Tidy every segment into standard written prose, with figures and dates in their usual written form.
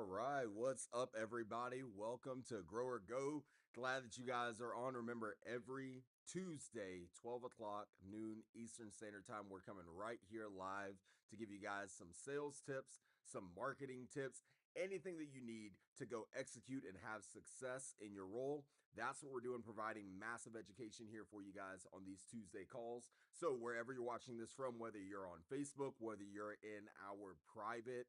All right, what's up, everybody? Welcome to Grow or Go. Glad that you guys are on. Remember, every Tuesday, 12 o'clock, noon Eastern Standard Time, we're coming right here live to give you guys some sales tips, some marketing tips, anything that you need to go execute and have success in your role. That's what we're doing, providing massive education here for you guys on these Tuesday calls. So, wherever you're watching this from, whether you're on Facebook, whether you're in our private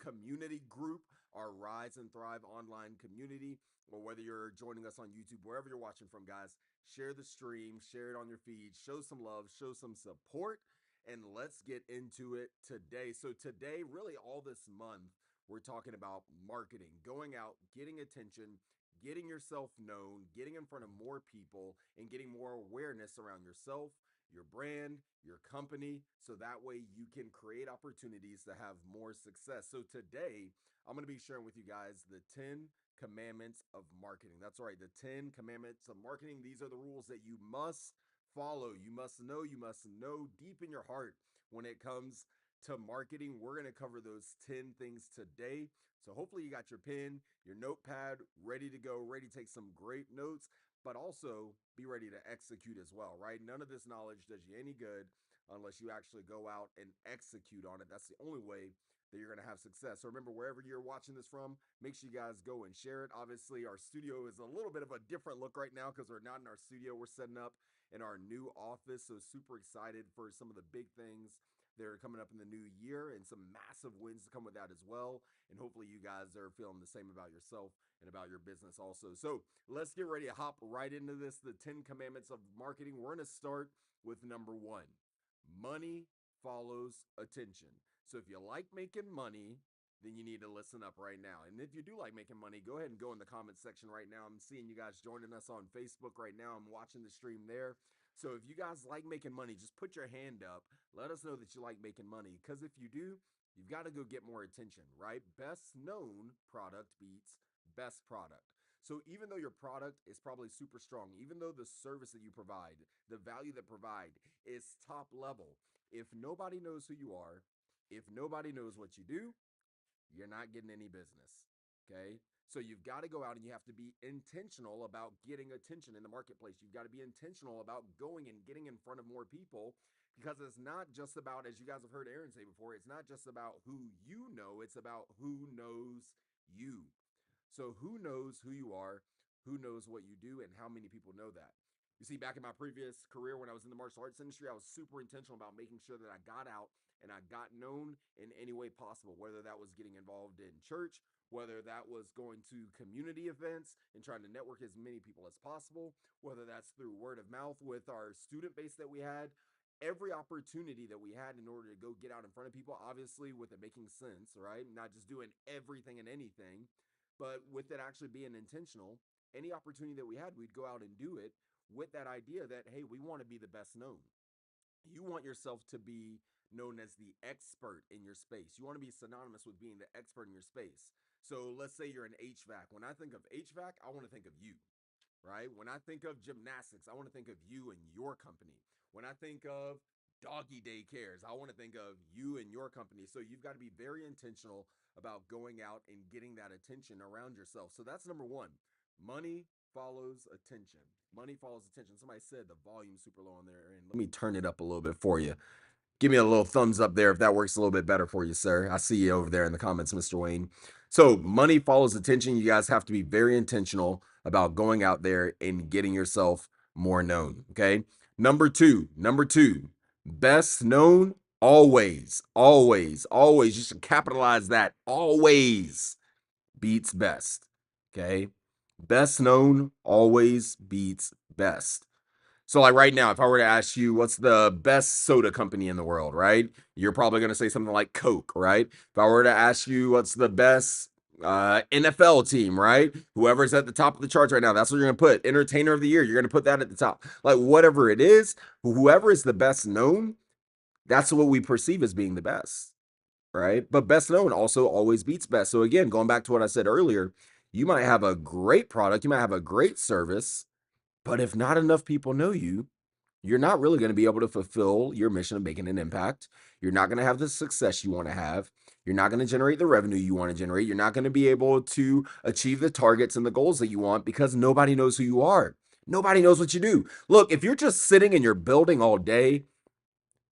community group, our Rise and Thrive online community, or whether you're joining us on YouTube, wherever you're watching from, guys, share the stream, share it on your feed, show some love, show some support, and let's get into it today. So, today, really all this month, we're talking about marketing, going out, getting attention, getting yourself known, getting in front of more people, and getting more awareness around yourself, your brand, your company, so that way you can create opportunities to have more success. So today, I'm going to be sharing with you guys the 10 commandments of marketing. That's right, the 10 commandments of marketing. These are the rules that you must follow. You must know deep in your heart when it comes to marketing. We're going to cover those 10 things today. So hopefully you got your pen, your notepad ready to go, ready to take some great notes, but also be ready to execute as well, right? None of this knowledge does you any good unless you actually go out and execute on it. That's the only way that you're going to have success. So remember, wherever you're watching this from, make sure you guys go and share it. Obviously, our studio is a little bit of a different look right now because we're not in our studio. We're setting up in our new office. So super excited for some of the big things that are coming up in the new year and some massive wins to come with that as well. And hopefully you guys are feeling the same about yourself and about your business also. So let's get ready to hop right into this. The 10 commandments of marketing. We're going to start with number one. Money follows attention. So if you like making money, then you need to listen up right now. And if you do like making money, go ahead and go in the comments section right now. I'm seeing you guys joining us on Facebook right now. I'm watching the stream there. So if you guys like making money, just put your hand up. Let us know that you like making money. Because if you do, you've got to go get more attention, right? Best known product beats best product. So even though your product is probably super strong, even though the service that you provide, the value that provide is top level, if nobody knows who you are, if nobody knows what you do, you're not getting any business. Okay. So you've got to go out and you have to be intentional about getting attention in the marketplace. You've got to be intentional about going and getting in front of more people because it's not just about, as you guys have heard Aaron say before, it's not just about who you know, it's about who knows you. So who knows who you are, who knows what you do, and how many people know that? You see, back in my previous career when I was in the martial arts industry, I was super intentional about making sure that I got out and I got known in any way possible, whether that was getting involved in church, whether that was going to community events and trying to network as many people as possible, whether that's through word of mouth with our student base that we had. every opportunity that we had in order to go get out in front of people, obviously with it making sense, right? Not just doing everything and anything, but with it actually being intentional. Any opportunity that we had, we'd go out and do it with that idea that, hey, we want to be the best known. You want yourself to be known as the expert in your space. You want to be synonymous with being the expert in your space. So let's say you're an HVAC. When I think of HVAC, I want to think of you, right? When I think of gymnastics, I want to think of you and your company. When I think of doggy daycares, I want to think of you and your company. So you've got to be very intentional about going out and getting that attention around yourself. So that's number one. Money follows attention. Money follows attention. Somebody said the volume's super low on there, and let me turn it up a little bit for you. Give me a little thumbs up there if that works a little bit better for you, sir. I see you over there in the comments, Mr. Wayne. So, money follows attention. You guys have to be very intentional about going out there and getting yourself more known. Okay. Number two, best known always, always, always. You should capitalize that. Always beats best. Okay. Best known always beats best. So, like right now, if I were to ask you what's the best soda company in the world, right? You're probably going to say something like Coke, right? If I were to ask you what's the best NFL team, right? Whoever's at the top of the charts right now, that's what you're going to put. Entertainer of the year, you're going to put that at the top. Like whatever it is, whoever is the best known, that's what we perceive as being the best, right? But best known also always beats best. So, again, going back to what I said earlier, you might have a great product, you might have a great service, but if not enough people know you, you're not really going to be able to fulfill your mission of making an impact. You're not going to have the success you want to have. You're not going to generate the revenue you want to generate. You're not going to be able to achieve the targets and the goals that you want because nobody knows who you are. Nobody knows what you do. Look, if you're just sitting in your building all day,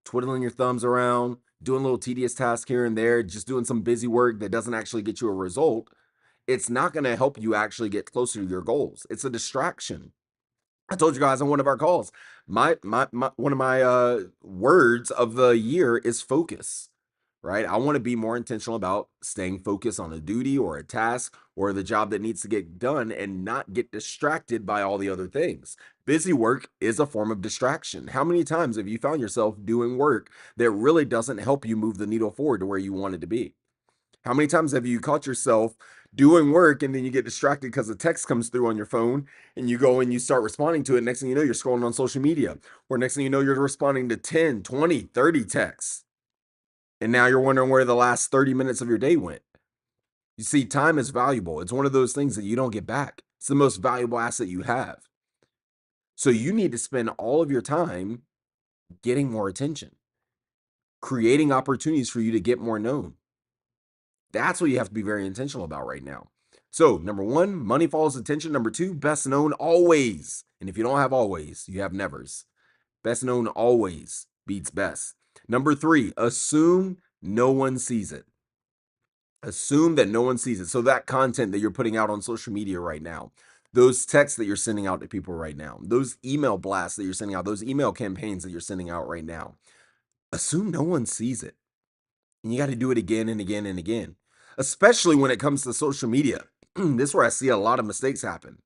twiddling your thumbs around, doing little tedious tasks here and there, just doing some busy work that doesn't actually get you a result, it's not going to help you actually get closer to your goals. It's a distraction. I told you guys on one of our calls, my one of my words of the year is focus, right? I want to be more intentional about staying focused on a duty or a task or the job that needs to get done and not get distracted by all the other things. Busy work is a form of distraction. How many times have you found yourself doing work that really doesn't help you move the needle forward to where you want it to be? How many times have you caught yourself doing work and then you get distracted because a text comes through on your phone and you go and you start responding to it? Next thing you know, you're scrolling on social media, or next thing you know, you're responding to 10, 20, 30 texts. And now you're wondering where the last 30 minutes of your day went. You see, time is valuable. It's one of those things that you don't get back. It's the most valuable asset you have. So you need to spend all of your time getting more attention, creating opportunities for you to get more known. That's what you have to be very intentional about right now. So, number one, money follows attention. Number two, best known always. And if you don't have always, you have nevers. Best known always beats best. Number three, assume no one sees it. Assume that no one sees it. So, that content that you're putting out on social media right now, those texts that you're sending out to people right now, those email blasts that you're sending out, those email campaigns that you're sending out right now, assume no one sees it. And you got to do it again and again and again, especially when it comes to social media. This is where I see a lot of mistakes happen.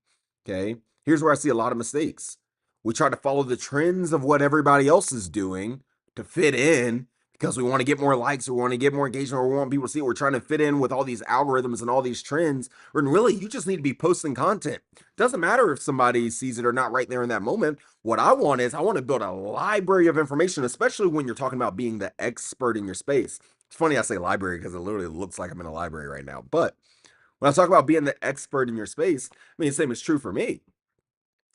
Okay. Here's where I see a lot of mistakes. We try to follow the trends of what everybody else is doing to fit in because we want to get more likes, or we want to get more engagement, or we want people to see it. We're trying to fit in with all these algorithms and all these trends. And really, you just need to be posting content. Doesn't matter if somebody sees it or not right there in that moment. What I want is I want to build a library of information, especially when you're talking about being the expert in your space. It's funny I say library because it literally looks like I'm in a library right now. But when I talk about being the expert in your space, I mean, the same is true for me.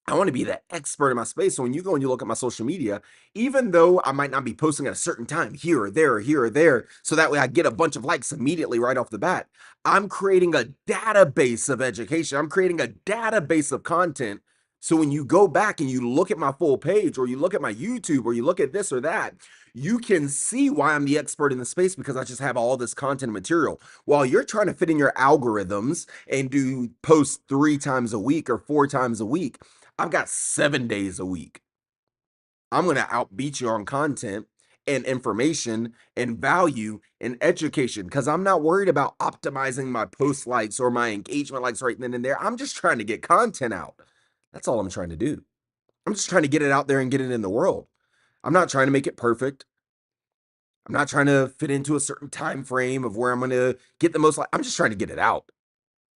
I want to be the expert in my space. So when you go and you look at my social media, even though I might not be posting at a certain time here or there or here or there, so that way I get a bunch of likes immediately right off the bat, I'm creating a database of education. I'm creating a database of content. So when you go back and you look at my full page, or you look at my YouTube, or you look at this or that, you can see why I'm the expert in the space, because I just have all this content material. While you're trying to fit in your algorithms and do post 3 times a week or 4 times a week, I've got 7 days a week. I'm going to outbeat you on content and information and value and education, because I'm not worried about optimizing my post likes or my engagement likes right then and there. I'm just trying to get content out. That's all I'm trying to do. I'm just trying to get it out there and get it in the world. I'm not trying to make it perfect. I'm not trying to fit into a certain time frame of where I'm going to get the most. I'm just trying to get it out.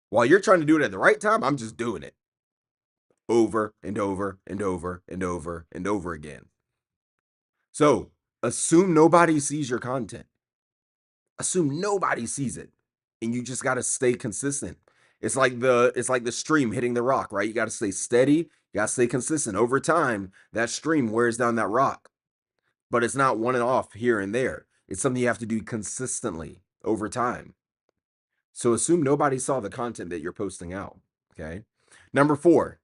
While you're trying to do it at the right time, I'm just doing it over and over and over and over and over again. So assume nobody sees your content. Assume nobody sees it. And you just got to stay consistent. It's like the stream hitting the rock, right? You got to stay steady, you got to stay consistent. Over time, that stream wears down that rock. But it's not one and off here and there. It's something you have to do consistently over time. So assume nobody saw the content that you're posting out. Okay. Number 4,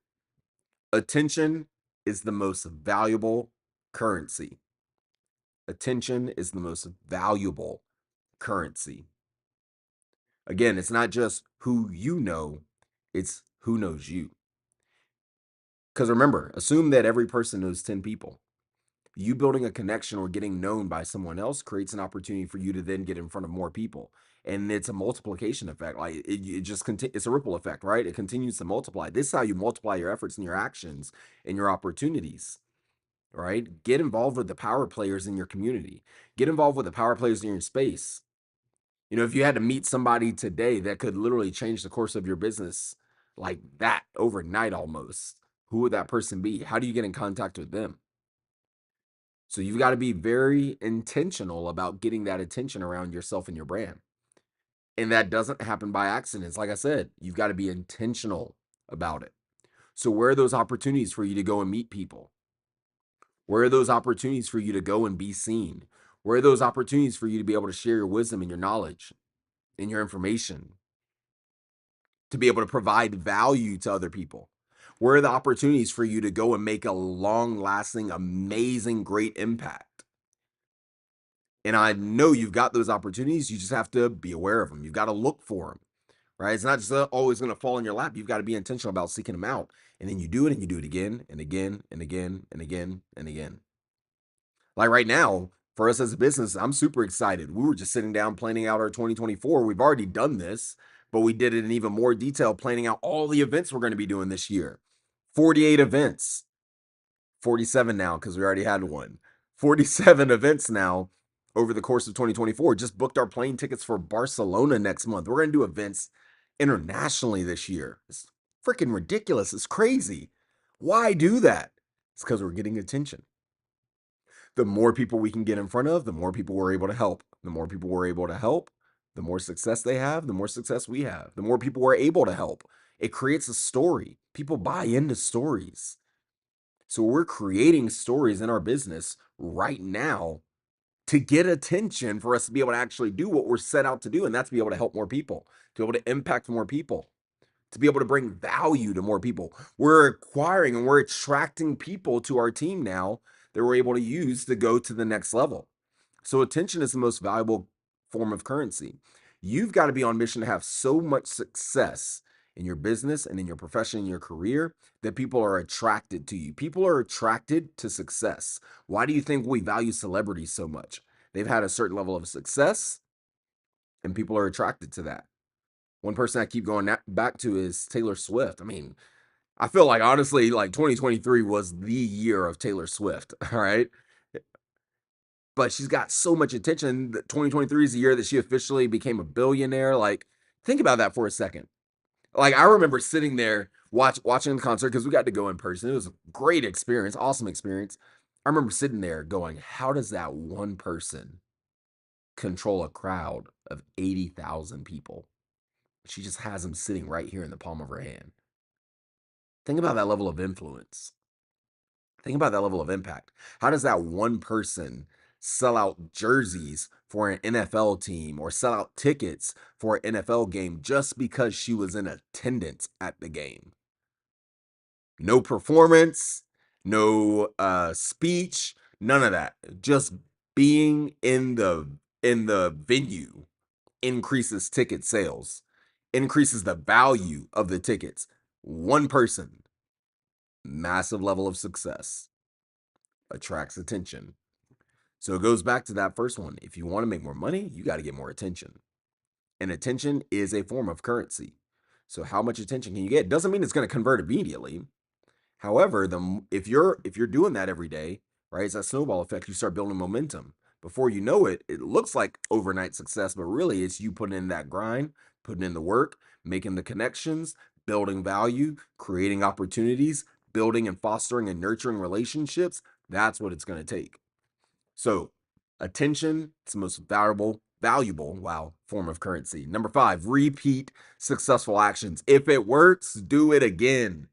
attention is the most valuable currency. Attention is the most valuable currency. Again, it's not just who you know, it's who knows you. Because remember, assume that every person knows 10 people. You building a connection or getting known by someone else creates an opportunity for you to then get in front of more people. And it's a multiplication effect. Like it just it's a ripple effect, right? It continues to multiply. This is how you multiply your efforts and your actions and your opportunities, right? Get involved with the power players in your community. Get involved with the power players in your space. You know, if you had to meet somebody today that could literally change the course of your business like that overnight almost, who would that person be? How do you get in contact with them? So you've got to be very intentional about getting that attention around yourself and your brand. And that doesn't happen by accidents. Like I said, you've got to be intentional about it. So where are those opportunities for you to go and meet people? Where are those opportunities for you to go and be seen? Where are those opportunities for you to be able to share your wisdom and your knowledge and your information, to be able to provide value to other people? Where are the opportunities for you to go and make a long lasting, amazing, great impact? And I know you've got those opportunities. You just have to be aware of them. You've got to look for them, right? It's not just always going to fall in your lap. You've got to be intentional about seeking them out. And then you do it and you do it again and again and again and again and again. Like right now, for us as a business, I'm super excited. We were just sitting down planning out our 2024. We've already done this, but we did it in even more detail, planning out all the events we're going to be doing this year. 48 events, 47 now because we already had one. 47 events now over the course of 2024. Just booked our plane tickets for Barcelona next month. We're going to do events internationally this year. It's freaking ridiculous. It's crazy. Why do that? It's because we're getting attention. The more people we can get in front of, the more people we're able to help. The more people we're able to help, the more success they have, the more success we have. The more people we're able to help. It creates a story. People buy into stories. So we're creating stories in our business right now to get attention for us to be able to actually do what we're set out to do. And that's to be able to help more people, to be able to impact more people, to be able to bring value to more people. We're acquiring and we're attracting people to our team now that we're able to use to go to the next level. So attention is the most valuable form of currency. You've got to be on mission to have so much success in your business and in your profession, in your career, that people are attracted to you. People are attracted to success. Why do you think we value celebrities so much? They've had a certain level of success and people are attracted to that. One person I keep going back to is Taylor Swift. I mean, I feel like honestly, like 2023 was the year of Taylor Swift. All right. But she's got so much attention. 2023 is the year that she officially became a billionaire. Like, think about that for a second. Like, I remember sitting there watching the concert because we got to go in person. It was a great experience, awesome experience. I remember sitting there going, how does that one person control a crowd of 80,000 people? She just has them sitting right here in the palm of her hand. Think about that level of influence. Think about that level of impact. How does that one person sell out jerseys for an NFL team or sell out tickets for an NFL game just because she was in attendance at the game? No performance, no speech, none of that. Just being in the venue increases ticket sales, increases the value of the tickets. One person, massive level of success, attracts attention. So it goes back to that first one. If you want to make more money, you got to get more attention. And attention is a form of currency. So how much attention can you get? Doesn't mean it's going to convert immediately. However, if you're doing that every day, right? It's that snowball effect. You start building momentum. Before you know it, it looks like overnight success, but really it's you putting in that grind, putting in the work, making the connections, building value, creating opportunities, building and fostering and nurturing relationships. That's what it's going to take. So, attention is the most valuable, wow, form of currency. Number 5, repeat successful actions. If it works, do it again.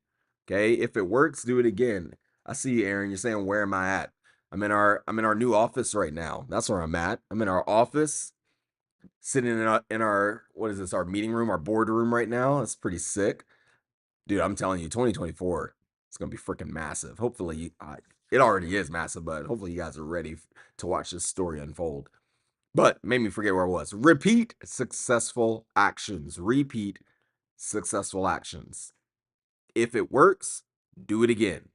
Okay? If it works, do it again. I see you, Aaron. You're saying, where am I at? I'm in our new office right now. That's where I'm at. I'm in our office, sitting in our what is this? Our meeting room, our boardroom right now. It's pretty sick. Dude, I'm telling you, 2024, it's gonna be freaking massive. Hopefully, it already is massive, but hopefully you guys are ready to watch this story unfold. But made me forget where I was. Repeat successful actions. Repeat successful actions. If it works, do it again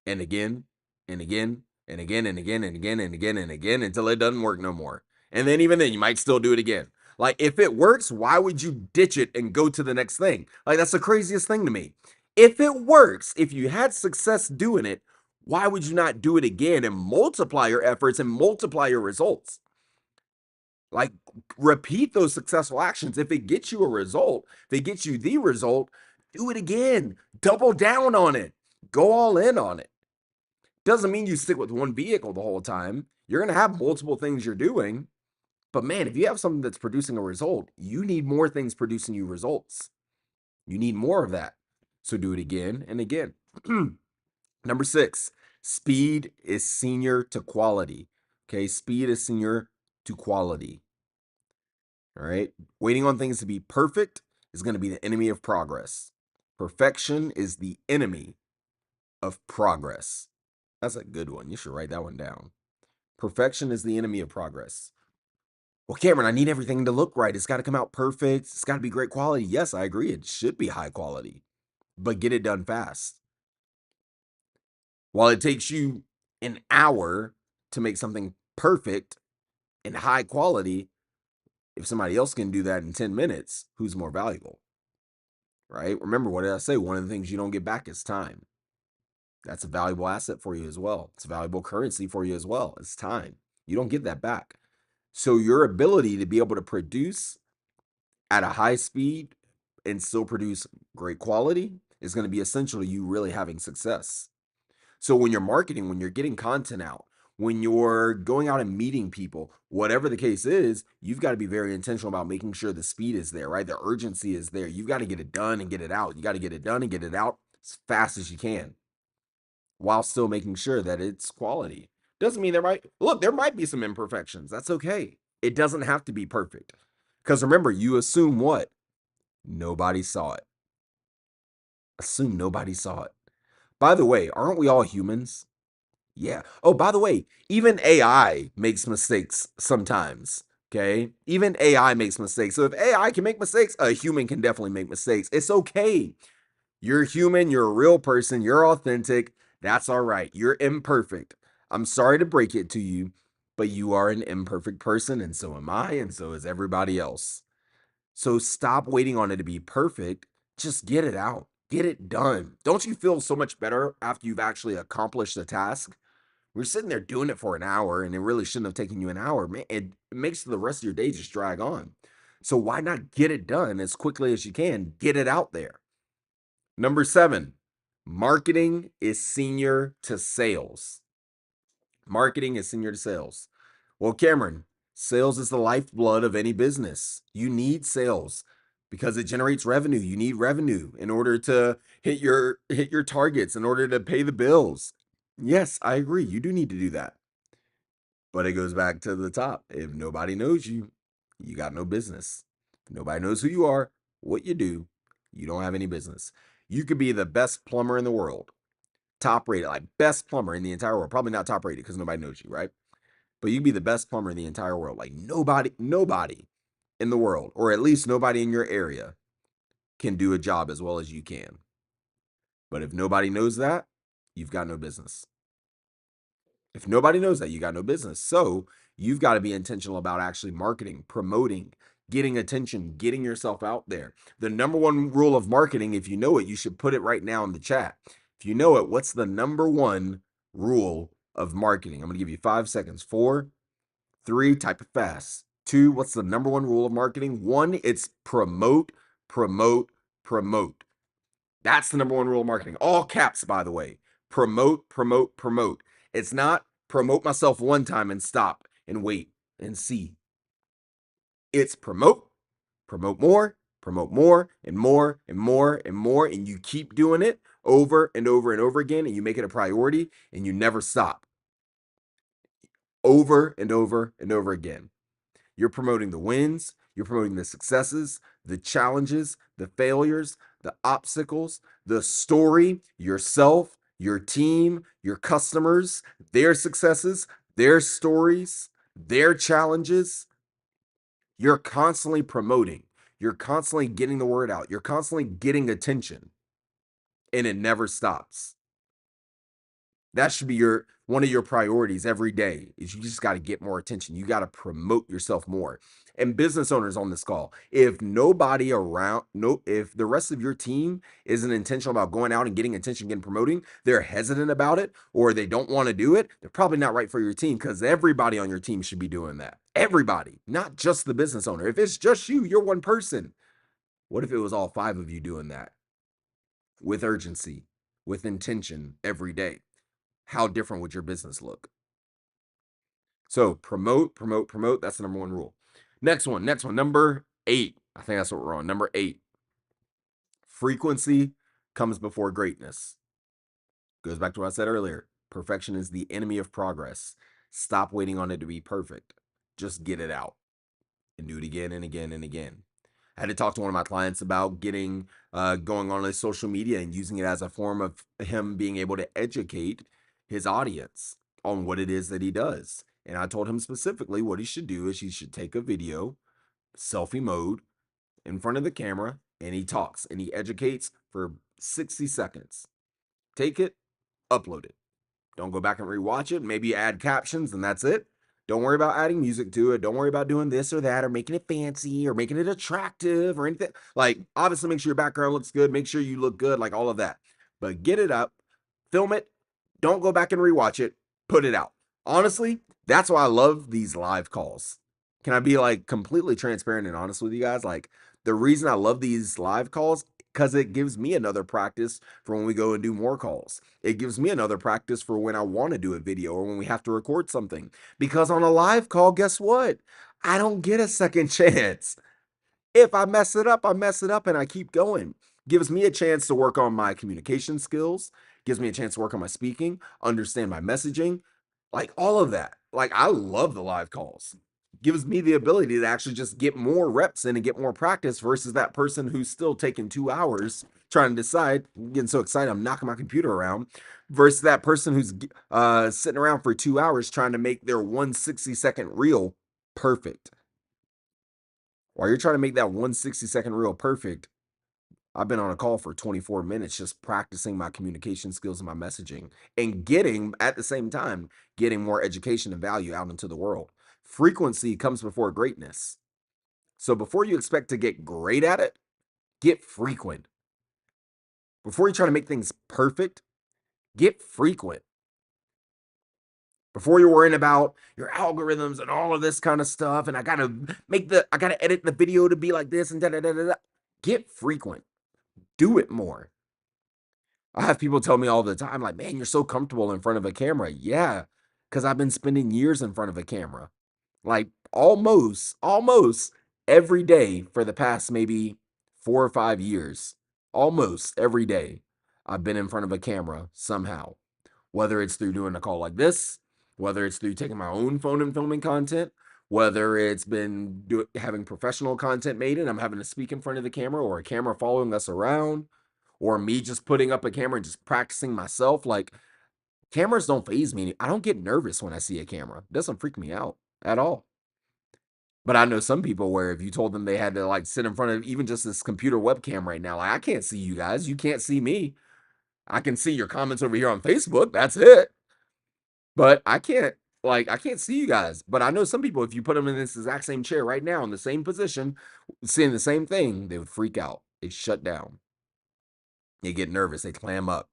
and again and again and again and again and again and again and again until it doesn't work no more. And then even then, you might still do it again. Like, if it works, why would you ditch it and go to the next thing? Like, that's the craziest thing to me. If it works, if you had success doing it, why would you not do it again and multiply your efforts and multiply your results? Like, repeat those successful actions. If it gets you a result, if it gets you the result, do it again. Double down on it. Go all in on it. Doesn't mean you stick with one vehicle the whole time. You're going to have multiple things you're doing. But man, if you have something that's producing a result, you need more things producing you results. You need more of that. So do it again and again. Number 6, speed is senior to quality. Okay, speed is senior to quality. All right, waiting on things to be perfect is going to be the enemy of progress. Perfection is the enemy of progress. That's a good one. You should write that one down. Perfection is the enemy of progress. Well, Cameron, I need everything to look right. It's got to come out perfect. It's got to be great quality. Yes, I agree. It should be high quality, but get it done fast. While it takes you an hour to make something perfect and high quality, if somebody else can do that in 10 minutes, who's more valuable? Right? Remember, what did I say? One of the things you don't get back is time. That's a valuable asset for you as well. It's a valuable currency for you as well. It's time. You don't get that back. So your ability to be able to produce at a high speed and still produce great quality is going to be essential to you really having success. So when you're marketing, when you're getting content out, when you're going out and meeting people, whatever the case is, you've got to be very intentional about making sure the speed is there, right? The urgency is there. You've got to get it done and get it out. You got to get it done and get it out as fast as you can while still making sure that it's quality. Doesn't mean there might be some imperfections. That's okay. It doesn't have to be perfect. Because remember, you assume what? Nobody saw it. Assume nobody saw it. By the way, aren't we all humans? Yeah. Oh, by the way, even AI makes mistakes sometimes. Okay. Even AI makes mistakes. So if AI can make mistakes, a human can definitely make mistakes. It's okay. You're human. You're a real person. You're authentic. That's all right. You're imperfect. I'm sorry to break it to you, but you are an imperfect person, and so am I, and so is everybody else. So stop waiting on it to be perfect. Just get it out. Get it done. Don't you feel so much better after you've actually accomplished the task? We're sitting there doing it for an hour, and it really shouldn't have taken you an hour. Man, it makes the rest of your day just drag on. So why not get it done as quickly as you can? Get it out there. Number 7, marketing is senior to sales. Marketing is senior to sales. Well, Cameron, sales is the lifeblood of any business. You need sales because it generates revenue. You need revenue in order to hit your targets, in order to pay the bills. Yes, I agree. You do need to do that. But it goes back to the top. If nobody knows you, you got no business. If nobody knows who you are, what you do, you don't have any business. You could be the best plumber in the world, top rated, like best plumber in the entire world. Probably not top rated because nobody knows you, right? But you can be the best plumber in the entire world. Like nobody in the world, or at least nobody in your area, can do a job as well as you can. But if nobody knows that, you've got no business. If nobody knows that, you got no business. So you've got to be intentional about actually marketing, promoting, getting attention, getting yourself out there. The number one rule of marketing, if you know it, you should put it right now in the chat. If you know it, what's the number one rule of marketing? I'm going to give you 5 seconds. 4, 3, type it fast. 2, what's the number one rule of marketing? 1, it's promote, promote, promote. That's the number one rule of marketing. All caps, by the way. Promote, promote, promote. It's not promote myself one time and stop and wait and see. It's promote, promote more and more and more and more. And you keep doing it over and over and over again. And you make it a priority and you never stop. Over and over and over again. You're promoting the wins, you're promoting the successes, the challenges, the failures, the obstacles, the story, yourself, your team, your customers, their successes, their stories, their challenges. You're constantly promoting. You're constantly getting the word out. You're constantly getting attention, and it never stops. That should be one of your priorities every day. Is you just got to get more attention. You got to promote yourself more. And business owners on this call, if nobody around, no, if the rest of your team isn't intentional about going out and getting attention, getting promoting, they're hesitant about it, or they don't want to do it, they're probably not right for your team, because everybody on your team should be doing that. Everybody, not just the business owner. If it's just you, you're one person. What if it was all 5 of you doing that with urgency, with intention every day? How different would your business look? So promote, promote, promote. That's the number one rule. Next one, number 8. I think that's what we're on. Number 8. Frequency comes before greatness. Goes back to what I said earlier. Perfection is the enemy of progress. Stop waiting on it to be perfect. Just get it out and do it again and again and again. I had to talk to one of my clients about going on his social media and using it as a form of him being able to educate his audience on what it is that he does. And I told him specifically what he should do is he should take a video, selfie mode, in front of the camera, and he talks and he educates for 60 seconds. Take it, upload it. Don't go back and rewatch it. Maybe add captions and that's it. Don't worry about adding music to it. Don't worry about doing this or that or making it fancy or making it attractive or anything. Like, obviously, make sure your background looks good. Make sure you look good, like all of that. But get it up, film it. Don't go back and rewatch it. Put it out. Honestly, that's why I love these live calls. Can I be like completely transparent and honest with you guys? Like, the reason I love these live calls, because it gives me another practice for when we go and do more calls. It gives me another practice for when I want to do a video or when we have to record something. Because on a live call, guess what? I don't get a second chance. If I mess it up, I mess it up and I keep going. Gives me a chance to work on my communication skills, gives me a chance to work on my speaking, understand my messaging, like all of that. Like, I love the live calls. Gives me the ability to actually just get more reps in and get more practice versus that person who's still taking 2 hours trying to decide, I'm getting so excited, I'm knocking my computer around, versus that person who's sitting around for 2 hours trying to make their 160-second reel perfect. While you're trying to make that 160-second reel perfect, I've been on a call for 24 minutes just practicing my communication skills and my messaging and getting, at the same time, getting more education and value out into the world. Frequency comes before greatness. So before you expect to get great at it, get frequent. Before you try to make things perfect, get frequent. Before you're worrying about your algorithms and all of this kind of stuff, and I gotta edit the video to be like this and da da da da da. Get frequent. Do it more. I have people tell me all the time, like, man, you're so comfortable in front of a camera. Yeah, because I've been spending years in front of a camera. Like almost every day for the past maybe 4 or 5 years. Almost every day, I've been in front of a camera somehow. Whether it's through doing a call like this, whether it's through taking my own phone and filming content, whether it's been having professional content made and I'm having to speak in front of the camera or a camera following us around, or me just putting up a camera and just practicing myself. Like, cameras don't faze me. I don't get nervous when I see a camera. It doesn't freak me out at all. But I know some people where if you told them they had to like sit in front of even just this computer webcam right now, like, I can't see you guys. You can't see me. I can see your comments over here on Facebook. That's it. But I can't see you guys. But I know some people, if you put them in this exact same chair right now in the same position, seeing the same thing, they would freak out. They shut down. They get nervous. They clam up.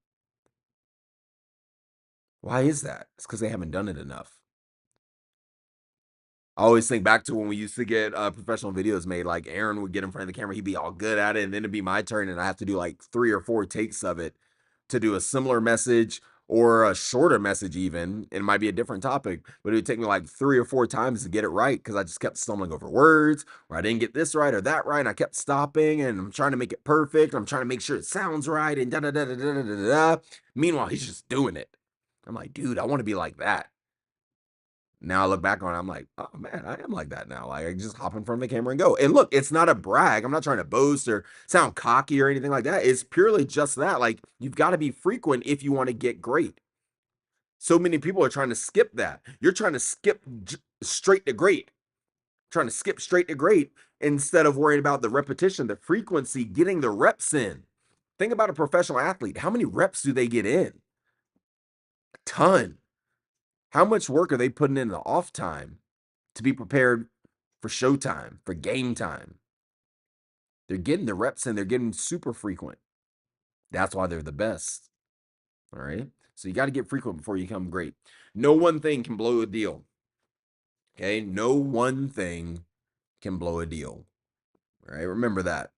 Why is that? It's because they haven't done it enough. I always think back to when we used to get professional videos made. Like Aaron would get in front of the camera, he'd be all good at it, and then it'd be my turn, and I have to do like 3 or 4 takes of it to do a similar message or a shorter message. Even it might be a different topic, but it would take me like 3 or 4 times to get it right because I just kept stumbling over words, or I didn't get this right or that right, and I kept stopping, and I'm trying to make it perfect. I'm trying to make sure it sounds right, and da da da da da da da. Meanwhile, he's just doing it. I'm like, dude, I want to be like that. Now I look back on it, I'm like, oh man, I am like that now. Like I just hop in front of the camera and go. And look, it's not a brag. I'm not trying to boast or sound cocky or anything like that. It's purely just that. Like you've got to be frequent if you want to get great. So many people are trying to skip that. You're trying to skip straight to great, trying to skip straight to great instead of worrying about the repetition, the frequency, getting the reps in. Think about a professional athlete. How many reps do they get in? A ton. How much work are they putting in the off time to be prepared for showtime, for game time? They're getting the reps in, they're getting super frequent. That's why they're the best. All right. So you got to get frequent before you become great. No one thing can blow a deal. Okay. No one thing can blow a deal. All right. Remember that.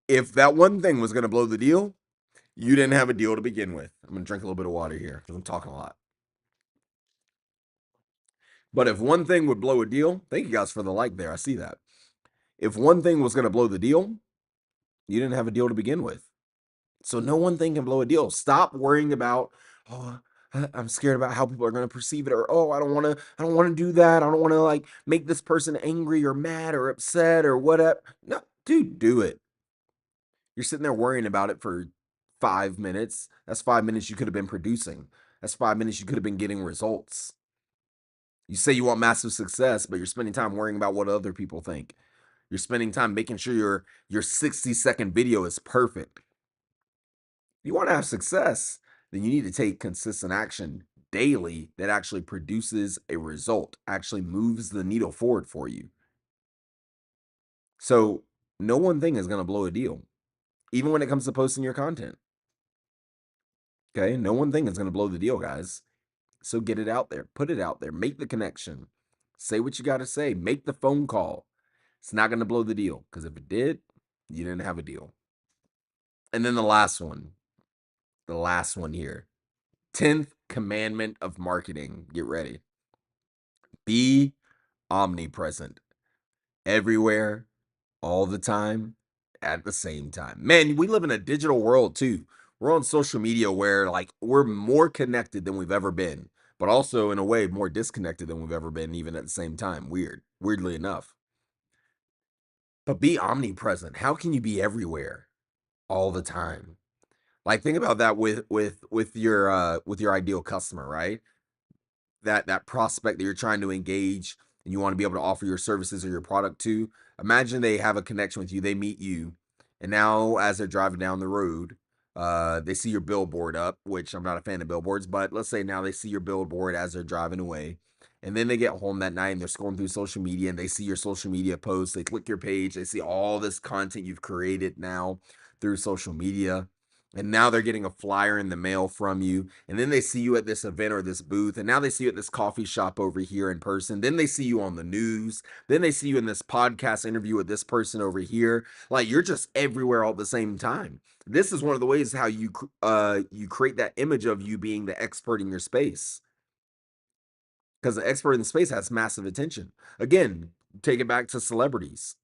If that one thing was going to blow the deal, you didn't have a deal to begin with. I'm going to drink a little bit of water here because I'm talking a lot. But if one thing would blow a deal, thank you guys for the like there. I see that. If one thing was going to blow the deal, you didn't have a deal to begin with. So no one thing can blow a deal. Stop worrying about, oh, I'm scared about how people are going to perceive it, or oh, I don't want to do that. I don't want to like make this person angry or mad or upset or whatever. No, dude, do it. You're sitting there worrying about it for 5 minutes. That's 5 minutes you could have been producing. That's 5 minutes you could have been getting results. You say you want massive success, but you're spending time worrying about what other people think. You're spending time making sure your 60-second video is perfect. If you want to have success, then you need to take consistent action daily that actually produces a result, actually moves the needle forward for you. So, no one thing is going to blow a deal, even when it comes to posting your content. Okay. No one thing is going to blow the deal, guys. So, get it out there, put it out there, make the connection, say what you got to say, make the phone call. It's not going to blow the deal because if it did, you didn't have a deal. And then the last one here, 10th commandment of marketing. Get ready. Be omnipresent, everywhere, all the time, at the same time. Man, we live in a digital world too. We're on social media where like we're more connected than we've ever been, but also in a way more disconnected than we've ever been, even at the same time. Weirdly enough. But be omnipresent. How can you be everywhere all the time? Like think about that with your ideal customer, right? That prospect that you're trying to engage and you want to be able to offer your services or your product to. Imagine they have a connection with you, they meet you, and now as they're driving down the road, they see your billboard up, which I'm not a fan of billboards, but let's say now they see your billboard as they're driving away. And then they get home that night and they're scrolling through social media and they see your social media posts. They click your page, they see all this content you've created now through social media. And now they're getting a flyer in the mail from you. And then they see you at this event or this booth. And now they see you at this coffee shop over here in person. Then they see you on the news. Then they see you in this podcast interview with this person over here. Like you're just everywhere all at the same time. This is one of the ways how you create that image of you being the expert in your space. Because the expert in the space has massive attention. Again, take it back to celebrities.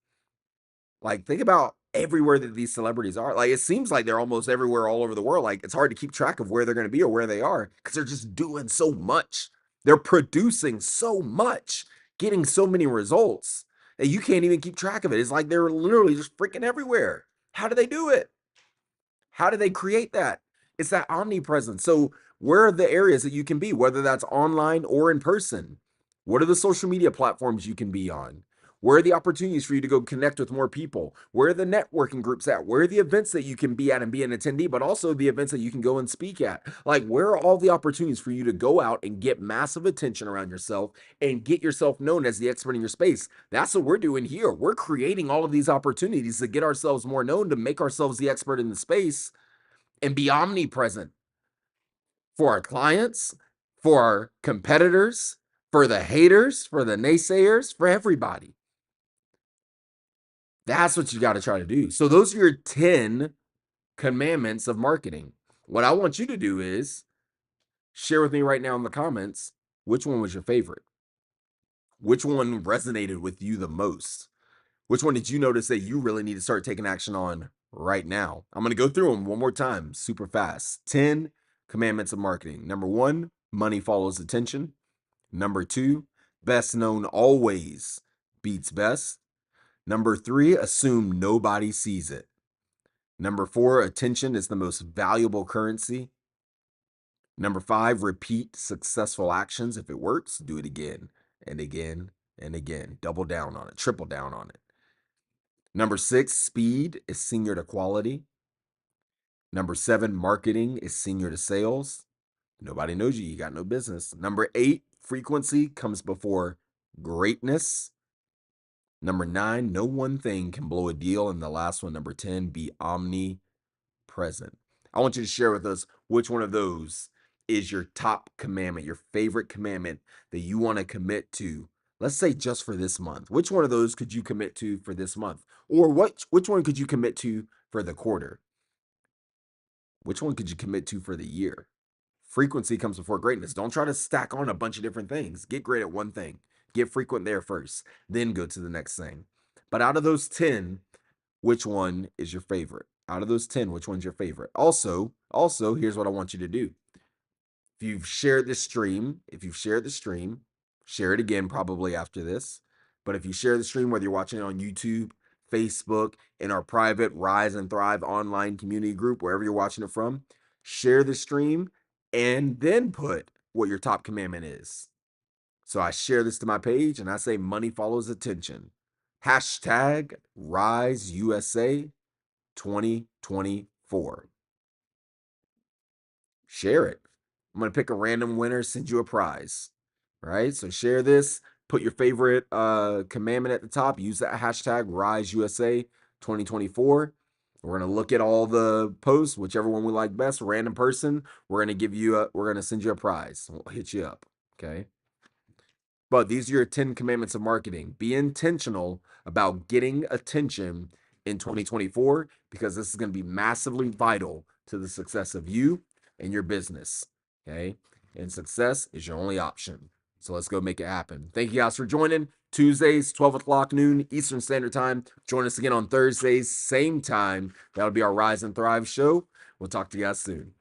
Like, think about everywhere that these celebrities are. Like, it seems like they're almost everywhere all over the world. Like, it's hard to keep track of where they're going to be or where they are because they're just doing so much. They're producing so much, getting so many results that you can't even keep track of it. It's like they're literally just freaking everywhere. How do they do it? How do they create that? It's that omnipresence. So, where are the areas that you can be, whether that's online or in person? What are the social media platforms you can be on? Where are the opportunities for you to go connect with more people? Where are the networking groups at? Where are the events that you can be at and be an attendee, but also the events that you can go and speak at? Like, where are all the opportunities for you to go out and get massive attention around yourself and get yourself known as the expert in your space? That's what we're doing here. We're creating all of these opportunities to get ourselves more known, to make ourselves the expert in the space and be omnipresent for our clients for our competitors, for the haters, for the naysayers, for everybody. That's what you got to try to do. So those are your 10 commandments of marketing. What I want you to do is share with me right now in the comments, which one was your favorite? Which one resonated with you the most? Which one did you notice that you really need to start taking action on right now? I'm going to go through them one more time, super fast. 10 commandments of marketing. Number 1, money follows attention. Number 2, best known always beats best. Number 3, assume nobody sees it. Number 4, attention is the most valuable currency. Number 5, repeat successful actions. If it works, do it again and again and again. Double down on it, triple down on it. Number 6, speed is senior to quality. Number 7, marketing is senior to sales. Nobody knows you, you got no business. Number 8, frequency comes before greatness. Number 9, no one thing can blow a deal. And the last one, number 10, be omnipresent. I want you to share with us which one of those is your top commandment, your favorite commandment that you want to commit to. Let's say just for this month. Which one of those could you commit to for this month? Or which one could you commit to for the quarter? Which one could you commit to for the year? Frequency comes before greatness. Don't try to stack on a bunch of different things. Get great at one thing. Get frequent there first, then go to the next thing. But out of those 10, which one is your favorite? Out of those 10, which one's your favorite? Also, here's what I want you to do. If you've shared the stream, share it again probably after this. But if you share the stream, whether you're watching it on YouTube, Facebook, in our private Rise and Thrive online community group, wherever you're watching it from, share the stream and then put what your top commandment is. So I share this to my page and I say money follows attention. Hashtag Rise USA 2024. Share it. I'm going to pick a random winner, send you a prize. Right? So share this, put your favorite commandment at the top, use that hashtag RiseUSA 2024. We're going to look at all the posts, whichever one we like best, random person, we're going to send you a prize. We'll hit you up, okay? But these are your 10 commandments of marketing. Be intentional about getting attention in 2024 because this is going to be massively vital to the success of you and your business, okay? And success is your only option. So let's go make it happen. Thank you guys for joining. Tuesdays, 12 o'clock noon Eastern Standard Time. Join us again on Thursdays, same time. That'll be our Rise and Thrive show. We'll talk to you guys soon.